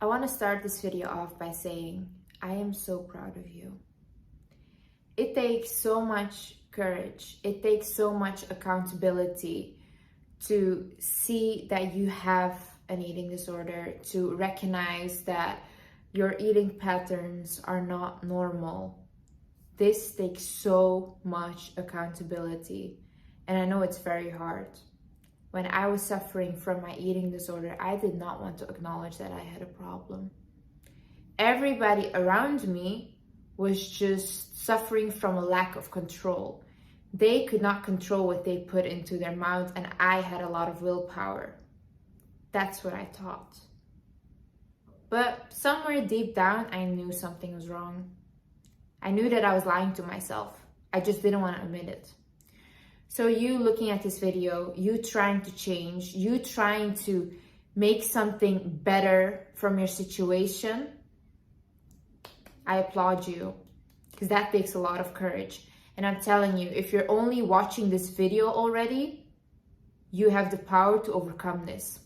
I want to start this video off by saying I am so proud of you. It takes so much courage, it takes so much accountability to see that you have an eating disorder, to recognize that your eating patterns are not normal. This takes so much accountability, and I know it's very hard. When I was suffering from my eating disorder, I did not want to acknowledge that I had a problem. Everybody around me was just suffering from a lack of control. They could not control what they put into their mouth, and I had a lot of willpower. That's what I thought. But somewhere deep down, I knew something was wrong. I knew that I was lying to myself. I just didn't want to admit it. So you looking at this video, you trying to change, you trying to make something better from your situation, I applaud you, because that takes a lot of courage. And I'm telling you, if you're only watching this video already, you have the power to overcome this.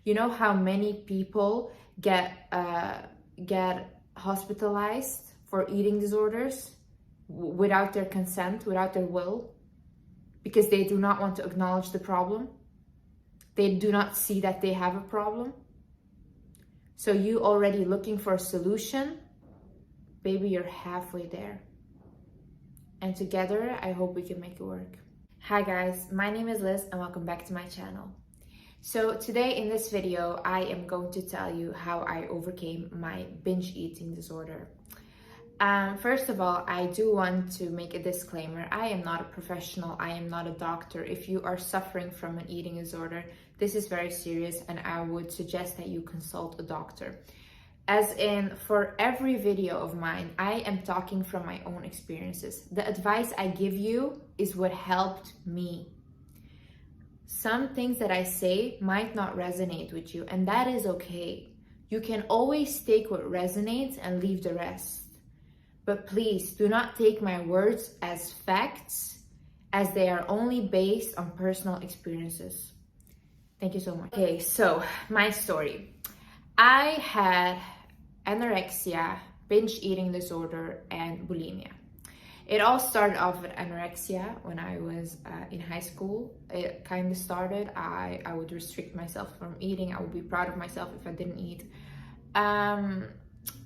You know how many people get hospitalized for eating disorders without their consent, without their will? Because they do not want to acknowledge the problem. They do not see that they have a problem. So you already looking for a solution, baby, you're halfway there. And together, I hope we can make it work. Hi guys, my name is Liz and welcome back to my channel. So today in this video, I am going to tell you how I overcame my binge eating disorder. First of all, I do want to make a disclaimer. I am not a professional. I am not a doctor. If you are suffering from an eating disorder, this is very serious and I would suggest that you consult a doctor. As in, for every video of mine, I am talking from my own experiences. The advice I give you is what helped me. Some things that I say might not resonate with you, and that is okay. You can always take what resonates and leave the rest. But please do not take my words as facts, as they are only based on personal experiences. Thank you so much. Okay, so my story. I had anorexia, binge eating disorder, and bulimia. It all started off with anorexia when I was in high school. It kind of started, I would restrict myself from eating. I would be proud of myself if I didn't eat.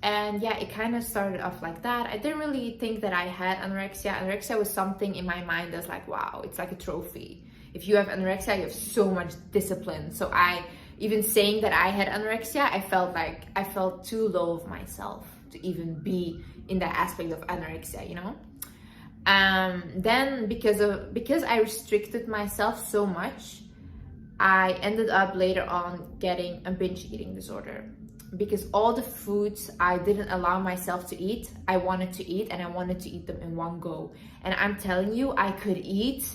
And yeah, it kind of started off like that. I didn't really think that I had anorexia. Anorexia was something in my mind that's like, wow, it's like a trophy. If you have anorexia, you have so much discipline. So even saying that I had anorexia, I felt too low of myself to even be in that aspect of anorexia, you know? Then because I restricted myself so much, I ended up later on getting a binge eating disorder. Because all the foods I didn't allow myself to eat, I wanted to eat, and I wanted to eat them in one go. And I'm telling you, I could eat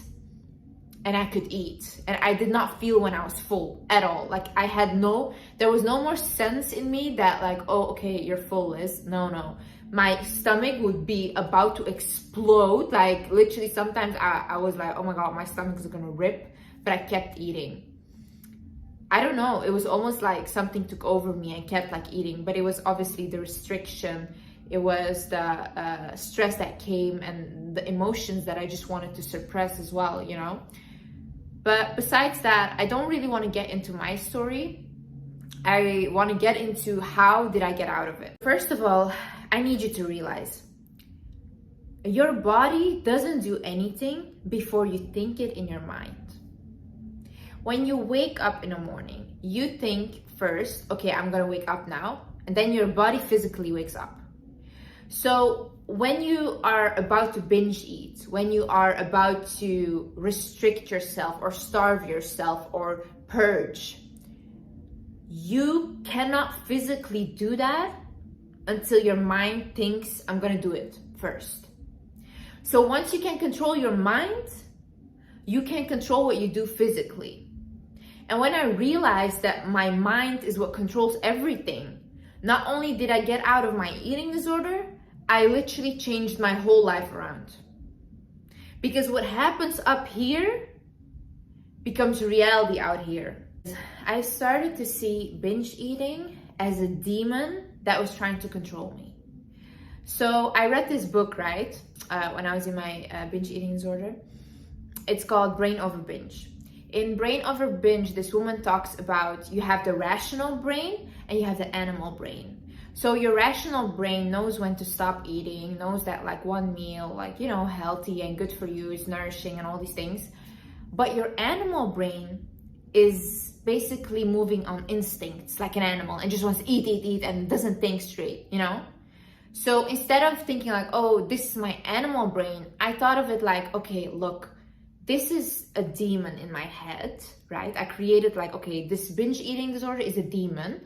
and I could eat. And I did not feel when I was full at all. Like there was no more sense in me that like, oh, okay, you're full, Liz. No. My stomach would be about to explode. Like literally sometimes I was like, oh my God, my stomach is gonna rip, but I kept eating. I don't know, it was almost like something took over me and kept like eating, but it was obviously the restriction, it was the stress that came and the emotions that I just wanted to suppress as well, you know? But besides that, I don't really want to get into my story. I want to get into how did I get out of it. First of all, I need you to realize your body doesn't do anything before you think it in your mind. When you wake up in the morning, you think first, okay, I'm gonna wake up now, and then your body physically wakes up. So when you are about to binge eat, when you are about to restrict yourself or starve yourself or purge, you cannot physically do that until your mind thinks, I'm gonna do it first. So once you can control your mind, you can control what you do physically. And when I realized that my mind is what controls everything, not only did I get out of my eating disorder, I literally changed my whole life around. Because what happens up here becomes reality out here. I started to see binge eating as a demon that was trying to control me. So I read this book, right, when I was in my binge eating disorder. It's called Brain Over Binge. In Brain Over Binge, this woman talks about you have the rational brain and you have the animal brain. So your rational brain knows when to stop eating, knows that like one meal, like, healthy and good for you is nourishing and all these things. But your animal brain is basically moving on instincts like an animal and just wants to eat and doesn't think straight, So instead of thinking like, oh, this is my animal brain, I thought of it like, okay, look, this is a demon in my head, right? I created like, okay, this binge eating disorder is a demon.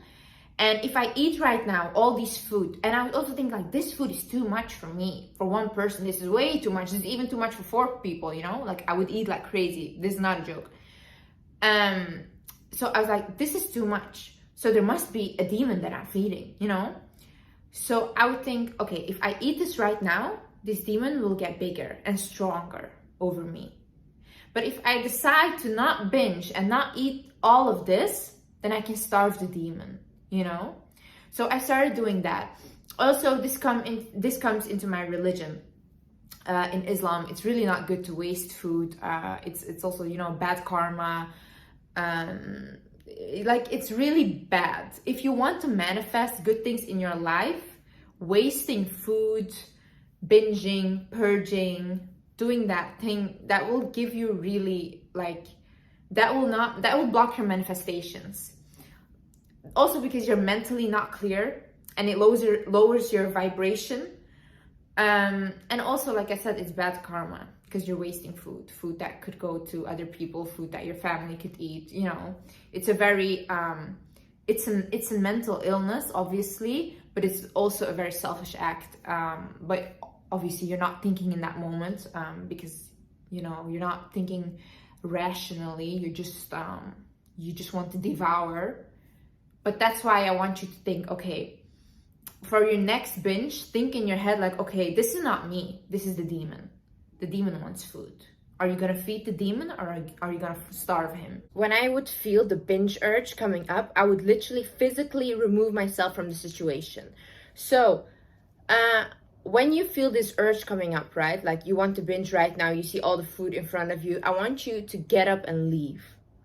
And if I eat right now all this food, and I would also think like, this food is too much for me, for one person. This is way too much. This is even too much for 4 people, Like I would eat like crazy. This is not a joke. So I was like, this is too much. So there must be a demon that I'm feeding, So I would think, okay, if I eat this right now, this demon will get bigger and stronger over me. But if I decide to not binge and not eat all of this, then I can starve the demon, So I started doing that. Also, this comes into my religion. In Islam, it's really not good to waste food. It's also, bad karma. It's really bad. If you want to manifest good things in your life, wasting food, binging, purging, doing that thing, that will give you really that will block your manifestations. Also because you're mentally not clear and it lowers your vibration. And also, like I said, it's bad karma because you're wasting food that could go to other people, food that your family could eat. It's a very it's a mental illness, obviously, but it's also a very selfish act. But obviously, you're not thinking in that moment because you're not thinking rationally. You just want to devour. But that's why I want you to think, okay, for your next binge, think in your head like, okay, this is not me. This is the demon. The demon wants food. Are you going to feed the demon or are you going to starve him? When I would feel the binge urge coming up, I would literally physically remove myself from the situation. So, when you feel this urge coming up, right? Like you want to binge right now, you see all the food in front of you. I want you to get up and leave.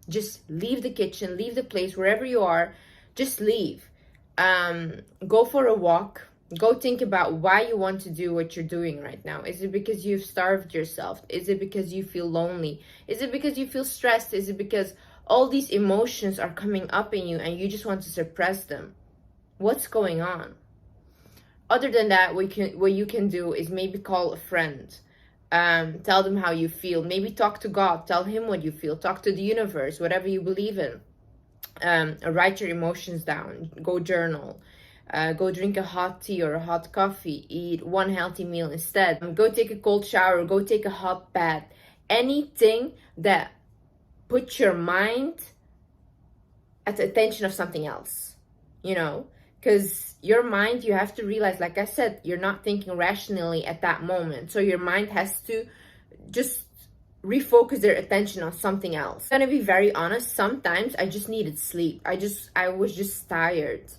Just leave the kitchen, leave the place, wherever you are. Just leave. Go for a walk. Go think about why you want to do what you're doing right now. Is it because you've starved yourself? Is it because you feel lonely? Is it because you feel stressed? Is it because all these emotions are coming up in you and you just want to suppress them? What's going on? Other than that, what you can do is maybe call a friend. Tell them how you feel. Maybe talk to God. Tell him what you feel. Talk to the universe, whatever you believe in. Write your emotions down. Go journal. Go drink a hot tea or a hot coffee. Eat one healthy meal instead. Go take a cold shower. Go take a hot bath. Anything that puts your mind at the attention of something else. Because your mind, you have to realize, like I said, you're not thinking rationally at that moment. So your mind has to just refocus their attention on something else. I'm gonna be very honest, sometimes I just needed sleep. I was just tired.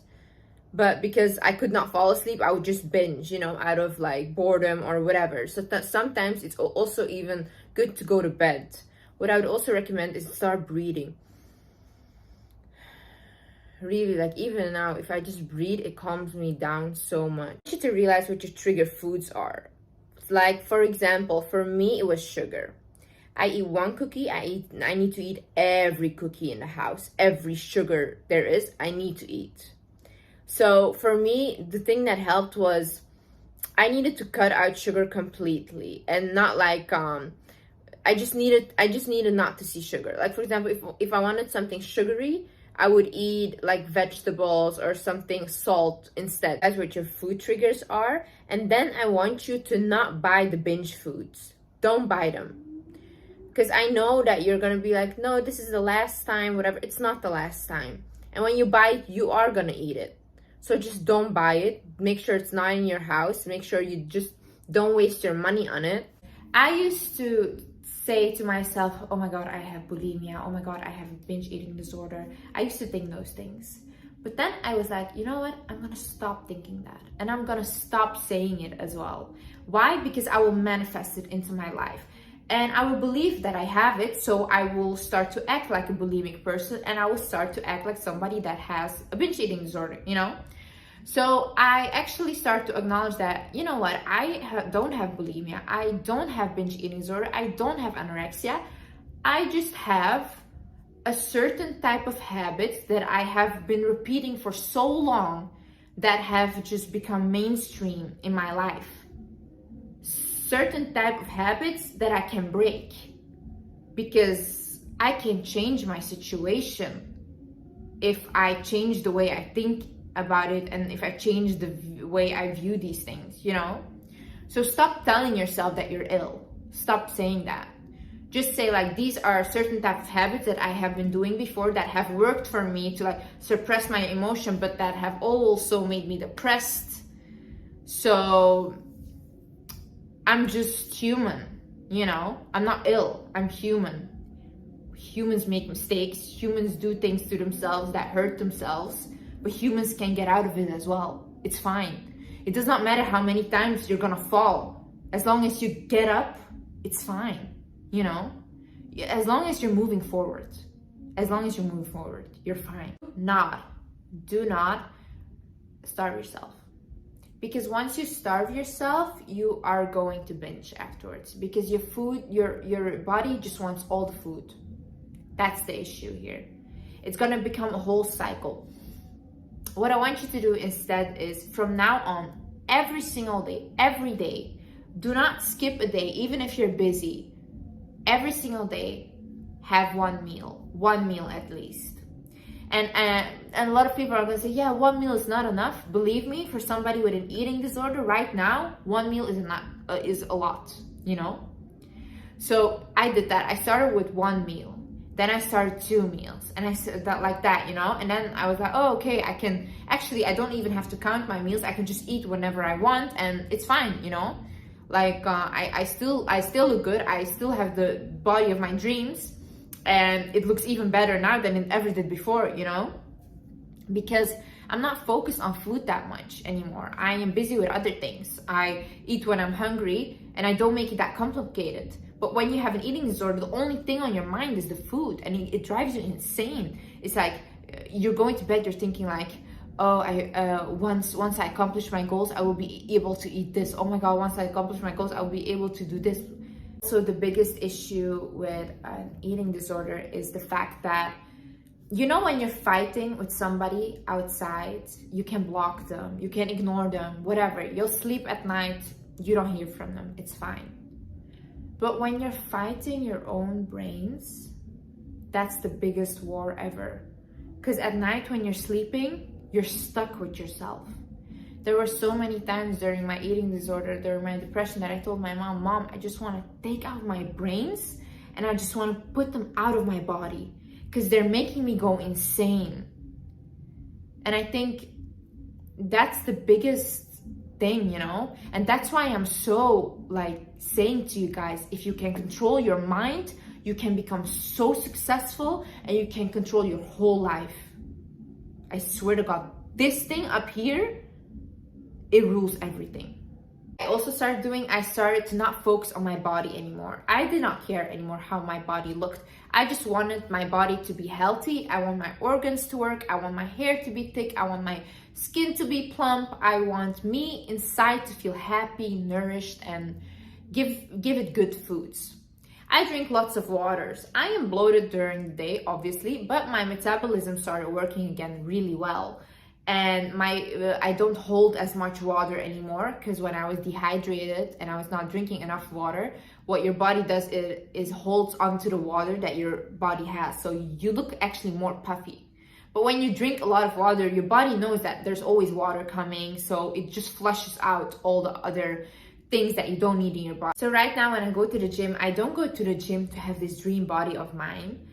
But because I could not fall asleep, I would just binge, out of like boredom or whatever. So sometimes it's also even good to go to bed. What I would also recommend is start breathing. Really, like even now, if I just breathe, it calms me down so much. I want you to realize what your trigger foods are. Like, for example, for me, it was sugar. I eat one cookie, I need to eat every cookie in the house. Every sugar there is, I need to eat. So for me, the thing that helped was I needed to cut out sugar completely and not like I just needed not to see sugar. Like for example, if I wanted something sugary, I would eat like vegetables or something salt instead. That's what your food triggers are. And then I want you to not buy the binge foods. Don't buy them. Because I know that you're going to be like, no, this is the last time, whatever. It's not the last time. And when you buy it, you are going to eat it. So just don't buy it. Make sure it's not in your house. Make sure you just don't waste your money on it. I used to say to myself, oh my God, I have bulimia. Oh my God, I have binge eating disorder. I used to think those things. But then I was like, you know what? I'm gonna stop thinking that. And I'm gonna stop saying it as well. Why? Because I will manifest it into my life. And I will believe that I have it, so I will start to act like a bulimic person, and I will start to act like somebody that has a binge eating disorder, you know? So I actually start to acknowledge that, you know what, don't have bulimia, I don't have binge eating disorder, I don't have anorexia, I just have a certain type of habits that I have been repeating for so long that have just become mainstream in my life. Certain type of habits that I can break, because I can change my situation if I change the way I think about it, and if I change the way I view these things, you know? So stop telling yourself that you're ill. Stop saying that. Just say like, these are certain type of habits that I have been doing before that have worked for me to like suppress my emotion, but that have also made me depressed. So I'm just human, you know? I'm not ill, I'm human. Humans make mistakes, humans do things to themselves that hurt themselves, but humans can get out of it as well. It's fine. It does not matter how many times you're gonna fall. As long as you get up, it's fine, you know? As long as you're moving forward. As long as you move forward, you're fine. Do not starve yourself. Because once you starve yourself, you are going to binge afterwards. Because your body just wants all the food. That's the issue here. It's gonna become a whole cycle. What I want you to do instead is, from now on, every single day, every day, do not skip a day, even if you're busy. Every single day, have one meal at least. And a lot of people are gonna say, yeah, one meal is not enough. Believe me, for somebody with an eating disorder right now, one meal is a lot, you know? So I did that. I started with one meal. Then I started 2 meals, and I said that like that, you know? And then I was like, oh, okay, I don't even have to count my meals. I can just eat whenever I want, and it's fine, you know? Like, I still look good. I still have the body of my dreams, and it looks even better now than it ever did before, you know? Because I'm not focused on food that much anymore. I am busy with other things. I eat when I'm hungry, and I don't make it that complicated. But when you have an eating disorder, the only thing on your mind is the food, and it drives you insane. It's like, you're going to bed, you're thinking like, oh, once I accomplish my goals, I will be able to eat this. Oh my God, once I accomplish my goals, I will be able to do this. So the biggest issue with an eating disorder is the fact that, you know, when you're fighting with somebody outside, you can block them, you can ignore them, whatever. You'll sleep at night, you don't hear from them, it's fine. But when you're fighting your own brains, that's the biggest war ever. Because at night when you're sleeping, you're stuck with yourself. There were so many times during my eating disorder, during my depression, that I told my mom, I just want to take out my brains and I just want to put them out of my body because they're making me go insane. And I think that's the biggest thing, you know? And that's why I'm so like saying to you guys, if you can control your mind, you can become so successful and you can control your whole life. I swear to God, this thing up here, it rules everything. I started to not focus on my body anymore. I did not care anymore how my body looked. I just wanted my body to be healthy. I want my organs to work. I want my hair to be thick. I want my skin to be plump. I want me inside to feel happy, nourished, and give it good foods. I drink lots of waters. I am bloated during the day, obviously, but my metabolism started working again really well. And I don't hold as much water anymore, because when I was dehydrated and I was not drinking enough water, what your body does is holds onto the water that your body has. So you look actually more puffy. But when you drink a lot of water, your body knows that there's always water coming, so it just flushes out all the other things that you don't need in your body. So right now when I go to the gym, I don't go to the gym to have this dream body of mine.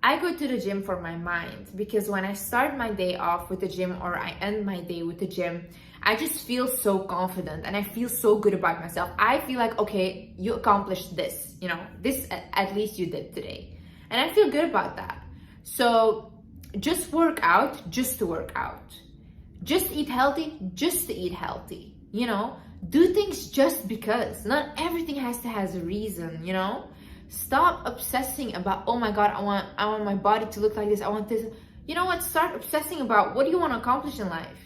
I go to the gym for my mind, because when I start my day off with the gym or I end my day with the gym, I just feel so confident and I feel so good about myself. I feel like, okay, you accomplished this, you know, this at least you did today. And I feel good about that. So just work out, just to work out. Just eat healthy, just to eat healthy, you know? Do things just because. Not everything has to have a reason, you know? Stop obsessing about, oh my God, I want my body to look like this, I want this. You know what? Start obsessing about what do you want to accomplish in life.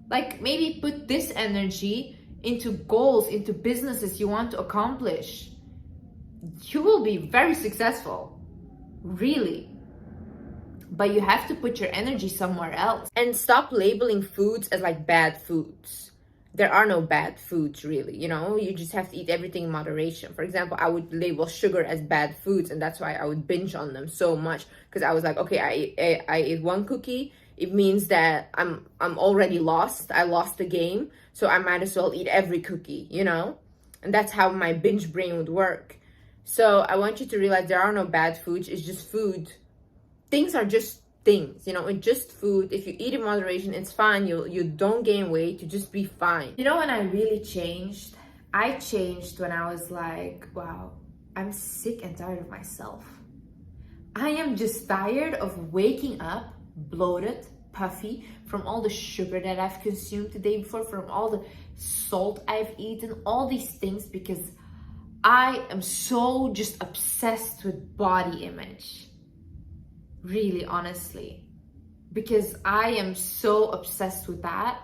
Like maybe put this energy into goals, into businesses you want to accomplish. You will be very successful, really. But you have to put your energy somewhere else. And stop labeling foods as like bad foods. There are no bad foods, really, you know? You just have to eat everything in moderation. For example, I would label sugar as bad foods, and that's why I would binge on them so much, because I was like, okay, I ate one cookie, it means that I'm already lost. I lost the game, so I might as well eat every cookie, you know? And that's how my binge brain would work. So I want you to realize there are no bad foods, it's just food. Things are just things, you know, it's just food. If you eat in moderation, it's fine. You don't gain weight, you just be fine. You know when I really changed? I changed when I was like, wow, I'm sick and tired of myself. I am just tired of waking up bloated, puffy, from all the sugar that I've consumed the day before, from all the salt I've eaten, all these things, because I am so just obsessed with body image. Really, honestly, because I am so obsessed with that.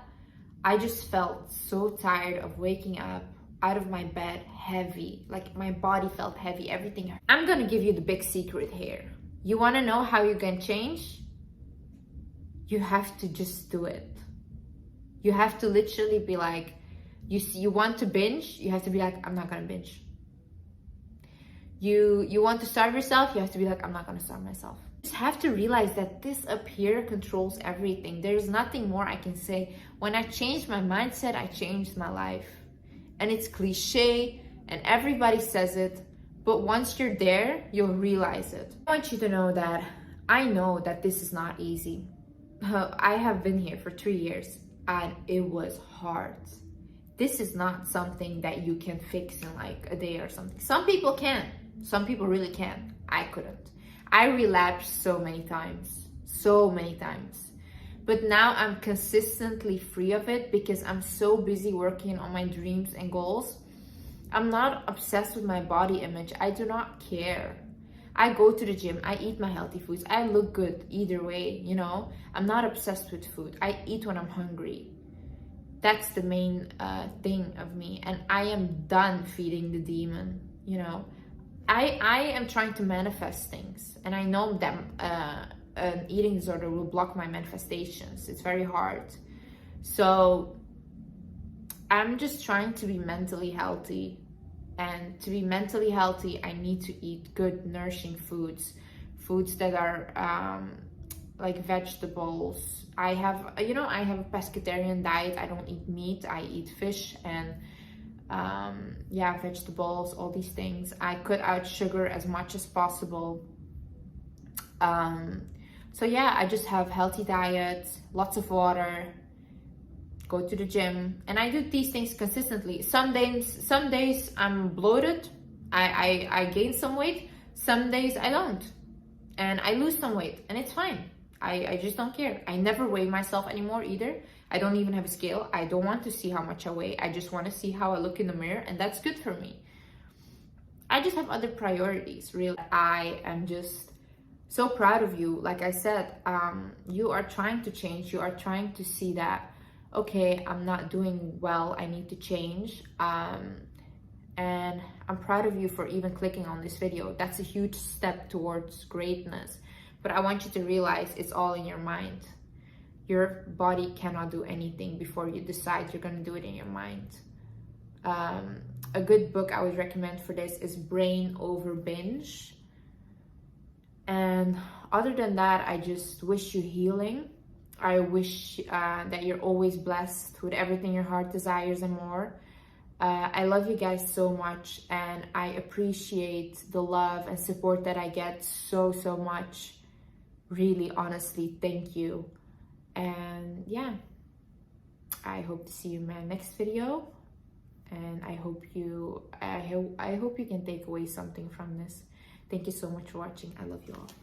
I just felt so tired of waking up out of my bed heavy, like my body felt heavy, everything hurt. I'm gonna give you the big secret here. You want to know how you can change? You have to just do it. You have to literally be like, you want to binge, you have to be like, I'm not gonna binge. You want to starve yourself, you have to be like, I'm not gonna starve myself. You just have to realize that this up here controls everything. There's nothing more I can say. When I changed my mindset, I changed my life. And it's cliche and everybody says it, but once you're there, you'll realize it. I want you to know that I know that this is not easy. I have been here for 3 years and it was hard. This is not something that you can fix in like a day or something. Some people can. Some people really can. I couldn't. I relapsed so many times. But now I'm consistently free of it because I'm so busy working on my dreams and goals. I'm not obsessed with my body image. I do not care. I go to the gym. I eat my healthy foods. I look good either way, you know. I'm not obsessed with food. I eat when I'm hungry. That's the main thing of me. And I am done feeding the demon, you know. I am trying to manifest things, and I know that an eating disorder will block my manifestations. It's very hard. So I'm just trying to be mentally healthy, and to be mentally healthy, I need to eat good, nourishing foods that are like vegetables. I have a pescatarian diet. I don't eat meat. I eat fish and vegetables, all these things. I cut out sugar as much as possible. I just have healthy diet, lots of water, go to the gym, and I do these things consistently. Some days I'm bloated, I gain some weight. Some days I don't, and I lose some weight, and it's fine. I just don't care. I never weigh myself anymore either. I don't even have a scale. I don't want to see how much I weigh. I just want to see how I look in the mirror, and that's good for me. I just have other priorities, really. I am just so proud of you. Like I said, you are trying to change. You are trying to see that, okay, I'm not doing well. I need to change. And I'm proud of you for even clicking on this video. That's a huge step towards greatness. But I want you to realize it's all in your mind. Your body cannot do anything before you decide you're going to do it in your mind. A good book I would recommend for this is Brain Over Binge. And other than that, I just wish you healing. I wish that you're always blessed with everything your heart desires and more. I love you guys so much, and I appreciate the love and support that I get so much. Really, honestly, thank you. And yeah, I hope to see you in my next video, and I hope you can take away something from this. Thank you so much for watching. I love you all.